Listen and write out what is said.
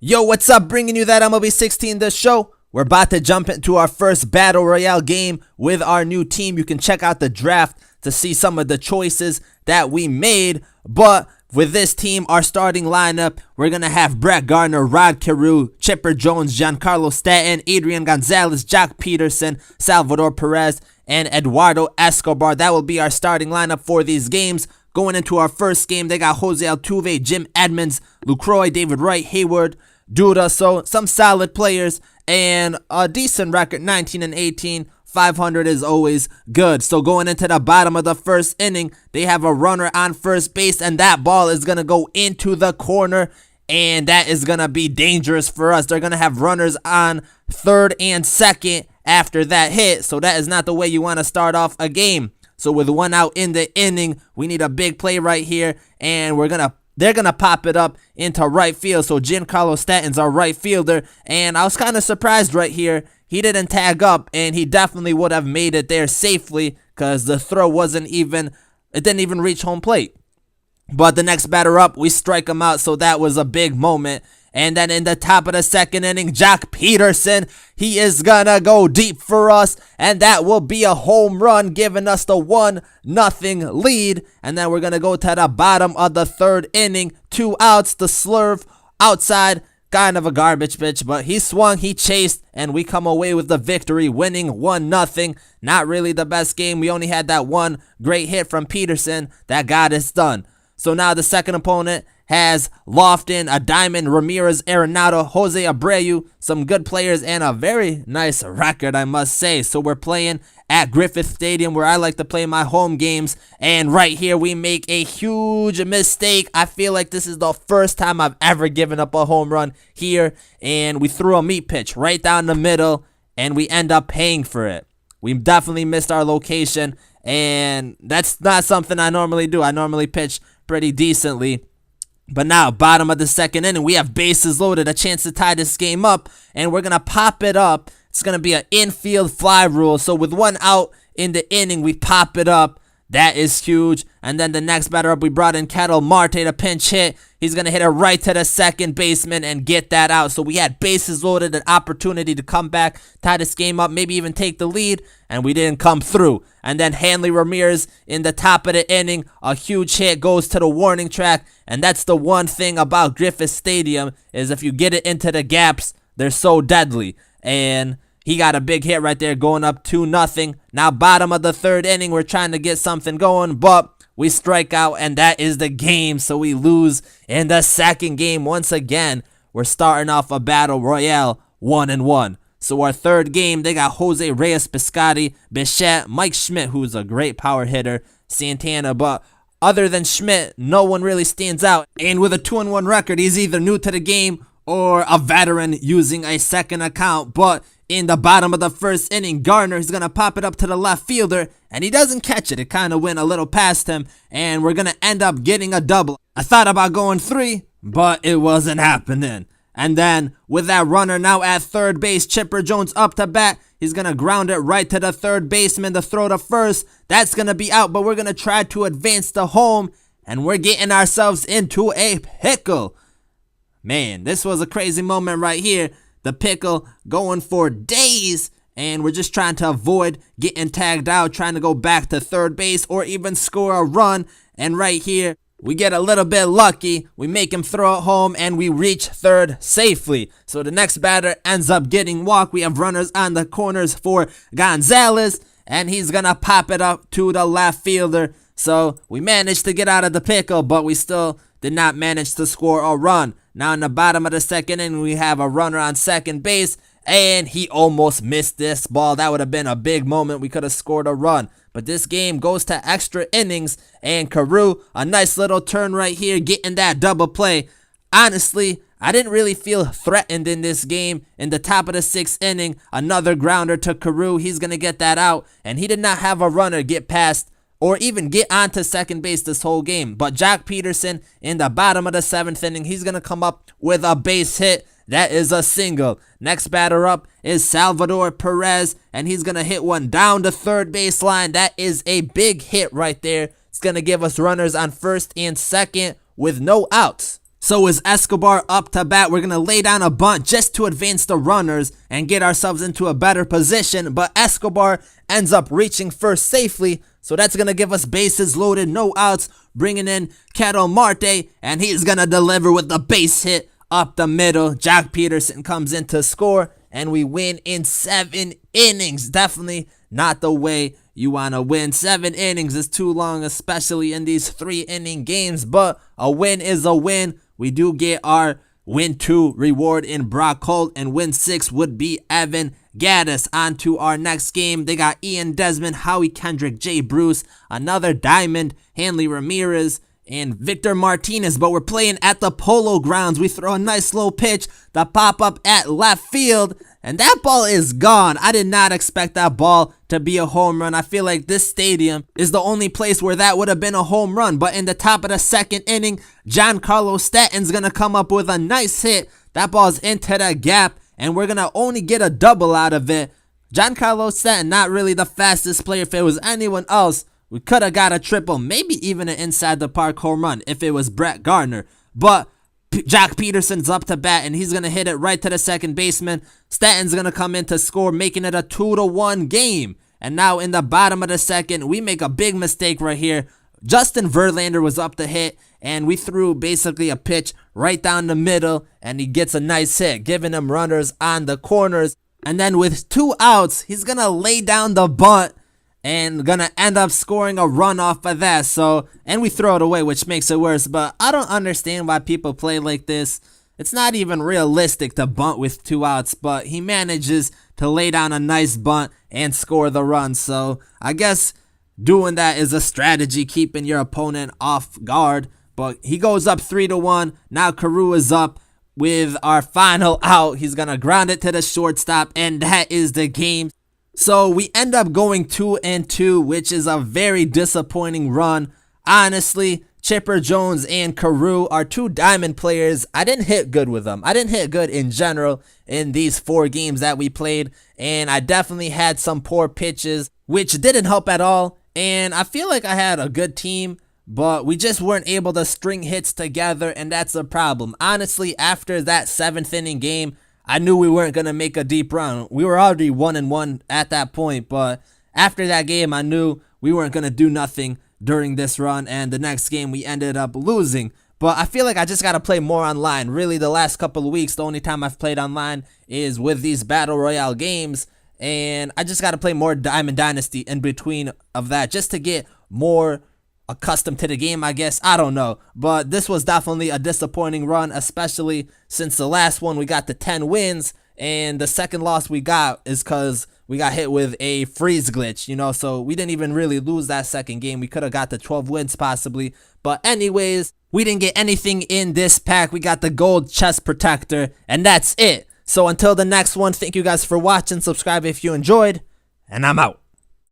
Yo, what's up? Bringing you that MLB 16 the show. We're about to jump into our first Battle Royale game with our new team. You can check out the draft to see some of the choices that we made. But with this team, our starting lineup, we're going to have Brett Gardner, Rod Carew, Chipper Jones, Giancarlo Stanton, Adrian Gonzalez, Jock Peterson, Salvador Perez, and Eduardo Escobar. That will be our starting lineup for these games. Going into our first game, they got Jose Altuve, Jim Edmonds, Lucroy, David Wright, Hayward, Duda. So some solid players and a decent record, 19-18. 500 is always good. So going into the bottom of the first inning, they have a runner on first base, and that ball is going to go into the corner, and that is going to be dangerous for us. They're going to have runners on third and second after that hit, so that is not the way you want to start off a game. So with one out in the inning, we need a big play right here, and they're gonna pop it up into right field. So Giancarlo Stanton's our right fielder, and I was kind of surprised right here. He didn't tag up, and he definitely would have made it there safely because the throw didn't even reach home plate. But the next batter up, we strike him out, so that was a big moment. And then in the top of the second inning, Jock Peterson, he is gonna go deep for us, and that will be a home run, giving us the 1-0 lead. And then we're gonna go to the bottom of the third inning, 2 outs, the slurve outside, kind of a garbage pitch, but he swung, he chased, and we come away with the victory, winning 1-0. Not really the best game. We only had that one great hit from Peterson that got us done. So now the second opponent has Lofton, a Diamond, Ramirez, Arenado, Jose Abreu, some good players, and a very nice record, I must say. So we're playing at Griffith Stadium, where I like to play my home games, and right here we make a huge mistake. I feel like this is the first time I've ever given up a home run here, and we threw a meat pitch right down the middle, and we end up paying for it. We definitely missed our location, and that's not something I normally do. I normally pitch pretty decently. But now, bottom of the second inning, we have bases loaded, a chance to tie this game up, and we're going to pop it up. It's going to be an infield fly rule. So with 1 out in the inning, we pop it up. That is huge. And then the next batter up, we brought in Ketel Marte to pinch hit. He's going to hit it right to the second baseman and get that out. So we had bases loaded, an opportunity to come back, tie this game up, maybe even take the lead, and we didn't come through. And then Hanley Ramirez in the top of the inning, a huge hit goes to the warning track. And that's the one thing about Griffith Stadium, is if you get it into the gaps, they're so deadly. And he got a big hit right there, going up 2-0. Now bottom of the third inning, we're trying to get something going, but we strike out, and that is the game. So we lose in the second game. Once again, we're starting off a Battle Royale 1-1. So our third game, they got Jose Reyes, Piscotti, Bichette, Mike Schmidt, who's a great power hitter, Santana, but other than Schmidt, no one really stands out. And with a 2-1 record, he's either new to the game or a veteran using a second account. But in the bottom of the first inning, Gardner is going to pop it up to the left fielder, and he doesn't catch it. It kind of went a little past him, and we're going to end up getting a double. I thought about going 3, but it wasn't happening. And then with that runner now at third base, Chipper Jones up to bat. He's going to ground it right to the third baseman to throw to first. That's going to be out, but we're going to try to advance to home, and we're getting ourselves into a pickle. Man, this was a crazy moment right here. The pickle going for days, and we're just trying to avoid getting tagged out, trying to go back to third base or even score a run. And right here, we get a little bit lucky. We make him throw it home, and we reach third safely. So the next batter ends up getting walked. We have runners on the corners for Gonzalez, and he's going to pop it up to the left fielder. So we managed to get out of the pickle, but we still did not manage to score a run. Now in the bottom of the second inning, we have a runner on second base, and he almost missed this ball. That would have been a big moment. We could have scored a run. But this game goes to extra innings, and Carew, a nice little turn right here, getting that double play. Honestly, I didn't really feel threatened in this game. In the top of the sixth inning, another grounder to Carew. He's going to get that out, and he did not have a runner get past or even get onto second base this whole game. But Jock Peterson in the bottom of the seventh inning, he's going to come up with a base hit. That is a single. Next batter up is Salvador Perez, and he's going to hit one down the third baseline. That is a big hit right there. It's going to give us runners on first and second with no outs. So is Escobar up to bat. We're going to lay down a bunt just to advance the runners and get ourselves into a better position. But Escobar ends up reaching first safely. So that's going to give us bases loaded, no outs, bringing in Ketel Marte. And he's going to deliver with the base hit up the middle. Jack Peterson comes in to score. And we win in 7 innings. Definitely not the way you want to win. 7 innings is too long, especially in these 3-inning games. But a win is a win. We do get our win 2 reward in Brock Holt, and win 6 would be Evan Gattis. On to our next game. They got Ian Desmond, Howie Kendrick, Jay Bruce, another Diamond, Hanley Ramirez, and Victor Martinez. But we're playing at the Polo Grounds. We throw a nice low pitch, the pop up at left field, and that ball is gone. I did not expect that ball to be a home run. I feel like this stadium is the only place where that would have been a home run. But in the top of the 2nd inning, Giancarlo Stanton's going to come up with a nice hit. That ball's into the gap, and we're going to only get a double out of it. Giancarlo Stanton, not really the fastest player. If it was anyone else, we could have got a triple, maybe even an inside the park home run if it was Brett Gardner. But Jack Peterson's up to bat, and he's going to hit it right to the second baseman. Stanton's going to come in to score, making it a 2-1 game. And now in the bottom of the 2nd, we make a big mistake right here. Justin Verlander was up to hit, and we threw basically a pitch right down the middle, and he gets a nice hit, giving him runners on the corners. And then with 2 outs, he's going to lay down the bunt and gonna end up scoring a run off of that. So, and we throw it away, which makes it worse. But I don't understand why people play like this. It's not even realistic to bunt with 2 outs, but he manages to lay down a nice bunt and score the run. So I guess doing that is a strategy, keeping your opponent off guard. But he goes up 3-1. Now Carew is up with our final out. He's gonna ground it to the shortstop, and that is the game. So we end up going 2-2, which is a very disappointing run. Honestly, Chipper Jones and Carew are 2 Diamond players. I didn't hit good with them. I didn't hit good in general in these 4 games that we played. And I definitely had some poor pitches, which didn't help at all. And I feel like I had a good team, but we just weren't able to string hits together, and that's a problem. Honestly, after that 7th inning game, I knew we weren't going to make a deep run. We were already 1-1 at that point, but after that game, I knew we weren't going to do nothing during this run, and the next game, we ended up losing. But I feel like I just got to play more online. Really, the last couple of weeks, the only time I've played online is with these Battle Royale games, and I just got to play more Diamond Dynasty in between of that just to get more accustomed to the game, I guess. I don't know. But this was definitely a disappointing run, especially since the last one we got the 10 wins, and the second loss we got is because we got hit with a freeze glitch, you know, so we didn't even really lose that second game. We could have got the 12 wins possibly. But anyways, we didn't get anything in this pack. We got the gold chest protector, and that's it. So until the next one, thank you guys for watching. Subscribe if you enjoyed, and I'm out.